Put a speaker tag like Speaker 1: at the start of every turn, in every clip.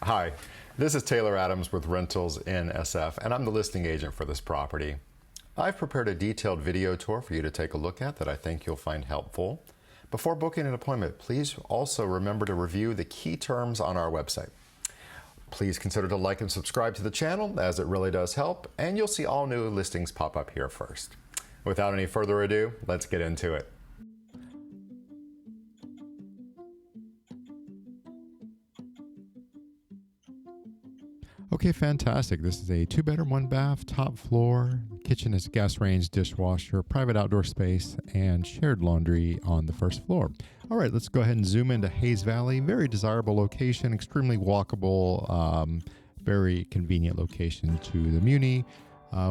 Speaker 1: Hi, this is Taylor Adams with Rentals in SF, and I'm the listing agent for this property. I've prepared a detailed video tour for you to take a look at that I think you'll find helpful. Before booking an appointment, please also remember to review the key terms on our website. Please consider to like and subscribe to the channel, as it really does help, and you'll see all new listings pop up here first. Without any further ado, let's get into it.
Speaker 2: Okay, fantastic. This is a 2-bedroom, 1-bath, top floor. Kitchen is gas range, dishwasher, private outdoor space, and shared laundry on the first floor. All right, let's go ahead and zoom into Hayes Valley. Very desirable location, extremely walkable, very convenient location to the Muni.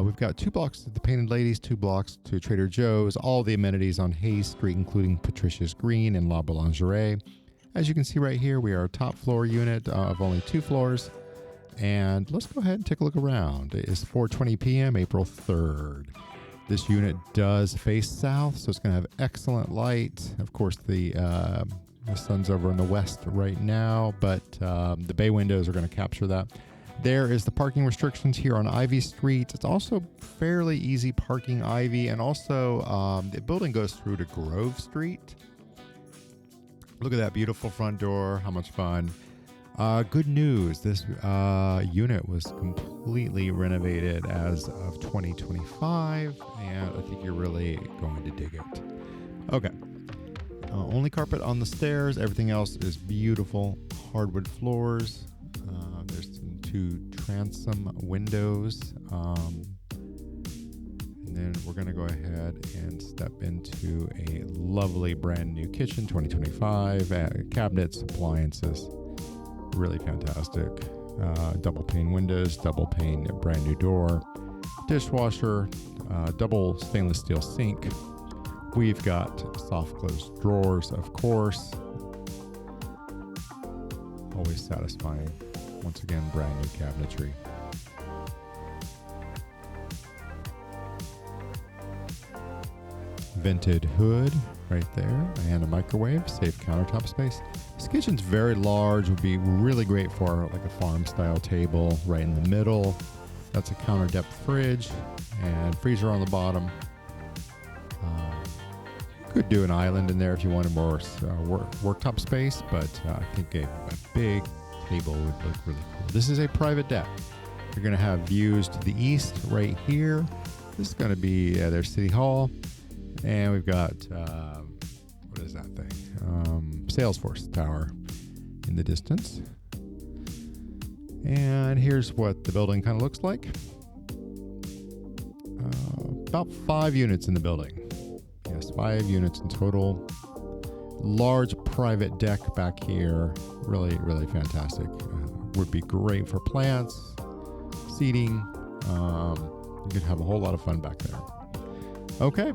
Speaker 2: We've got 2 blocks to the Painted Ladies, 2 blocks to Trader Joe's, all the amenities on Hayes Street, including Patricia's Green and La Boulangerie. As you can see right here, we are a top floor unit of only 2 floors. And let's go ahead and take a look around. It is 4:20 p.m. April 3rd. This unit does face south, so it's going to have excellent light. Of course, the sun's over in the west right now, but the bay windows are going to capture that. There is the parking restrictions here on Ivy Street. It's also fairly easy parking Ivy, and also the building goes through to Grove Street. Look at that beautiful front door. How much fun. Good news, this unit was completely renovated as of 2025, and I think you're really going to dig it. Okay, only carpet on the stairs, everything else is beautiful. Hardwood floors, there's 2 transom windows, and then we're going to go ahead and step into a lovely brand new kitchen, 2025, cabinets, appliances. Really fantastic. Double pane windows, double pane brand new door, dishwasher, double stainless steel sink. We've got soft close drawers, of course. Always satisfying. Once again, brand new cabinetry. Vented hood right there, and a microwave, safe countertop space. This kitchen's very large, would be really great for like a farm style table right in the middle. That's a counter depth fridge and freezer on the bottom. You could do an island in there if you wanted more worktop space, but I think a big table would look really cool. This is a private deck. You're going to have views to the east right here. This is going to be their city hall. And we've got, what is that thing? Salesforce Tower in the distance. And here's what the building kind of looks like. About 5 units in the building. Yes, 5 units in total. Large private deck back here. Really, really fantastic. Would be great for plants, seating. You could have a whole lot of fun back there. Okay.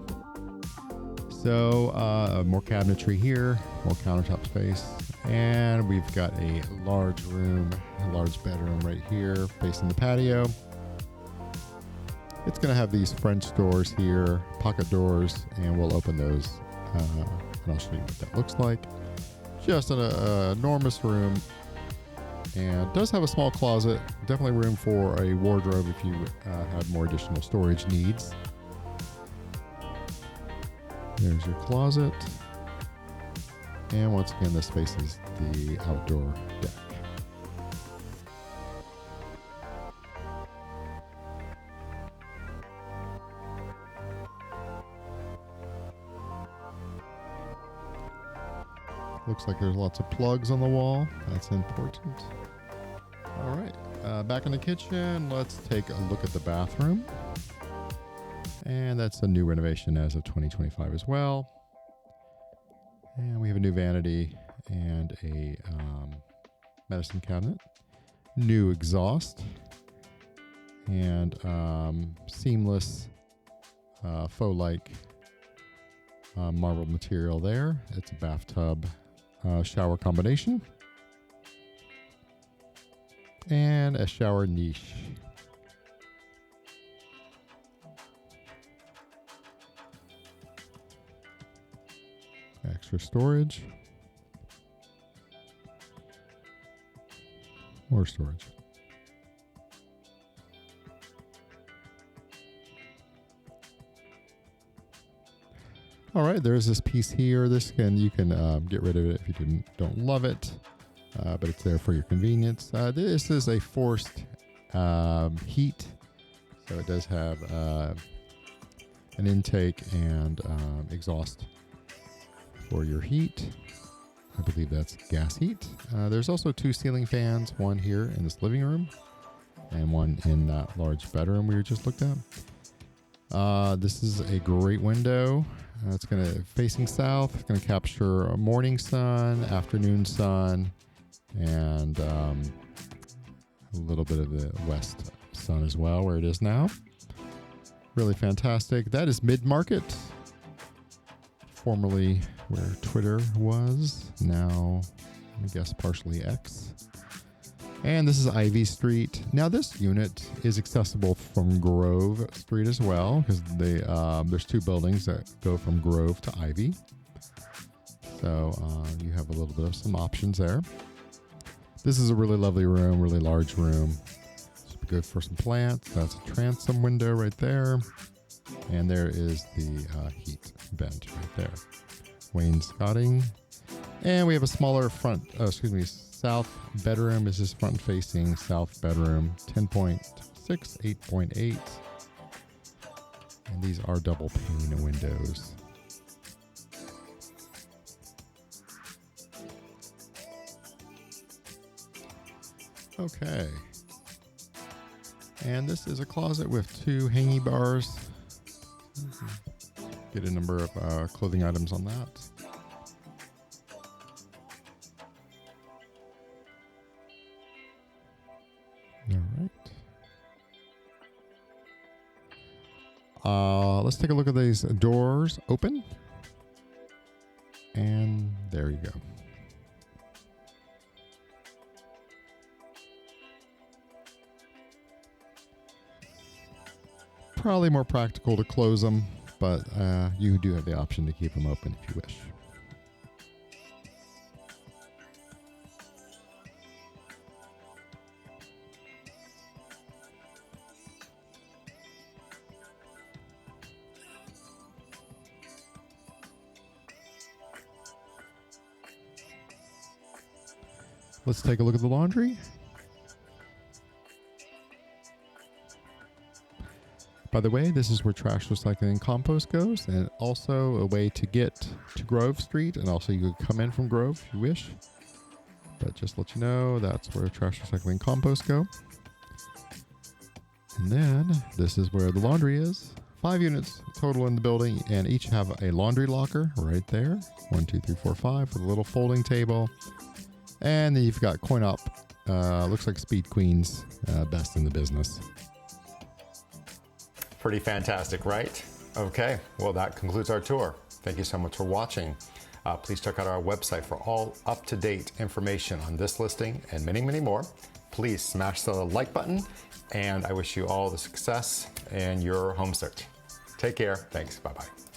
Speaker 2: So more cabinetry here, more countertop space, and we've got a large room, a large bedroom right here facing the patio. It's going to have these French doors here, pocket doors, and we'll open those, and I'll show you what that looks like. Just an enormous room, and does have a small closet, definitely room for a wardrobe if you have more additional storage needs. There's your closet. And once again, this faces the outdoor deck. Looks like there's lots of plugs on the wall. That's important. All right, back in the kitchen, let's take a look at the bathroom. And that's a new renovation as of 2025 as well. And we have a new vanity and a medicine cabinet. New exhaust. And seamless faux-like marble material there. It's a bathtub shower combination. And a shower niche. Extra storage. or storage. All right, there's this piece here. You can get rid of it if you don't love it, but it's there for your convenience. This is a forced heat, so it does have an intake and exhaust for your heat. I believe that's gas heat. There's also 2 ceiling fans, one here in this living room and one in that large bedroom we just looked at. This is a great window. It's going to facing south. It's going to capture a morning sun, afternoon sun, and a little bit of the west sun as well, where it is now. Really fantastic. That is Mid-Market, formerly where Twitter was, now I guess partially X. And this is Ivy Street. Now this unit is accessible from Grove Street as well, because there's 2 buildings that go from Grove to Ivy. So you have a little bit of some options there. This is a really lovely room, really large room. Should be good for some plants. That's a transom window right there. And there is the heat vent right there. Wainscoting. And we have a smaller south bedroom. This is front facing south bedroom, 10.6, 8.8. And these are double pane windows. Okay. And this is a closet with 2 hanging bars. Get a number of clothing items on that. All right. Let's take a look at these doors. Open. And there you go. Probably more practical to close them, but you do have the option to keep them open if you wish. Let's take a look at the laundry. By the way, this is where trash recycling and compost goes, and also a way to get to Grove Street, and also you could come in from Grove if you wish. But just to let you know, that's where trash recycling and compost go. And then this is where the laundry is. 5 units total in the building, and each have a laundry locker right there. 1, 2, 3, 4, 5 with a little folding table. And then you've got coin op. Looks like Speed Queen's best in the business.
Speaker 1: Pretty fantastic, right? Okay, well that concludes our tour. Thank you so much for watching. Please check out our website for all up-to-date information on this listing and many, many more. Please smash the like button, and I wish you all the success in your home search. Take care. Thanks. Bye-bye.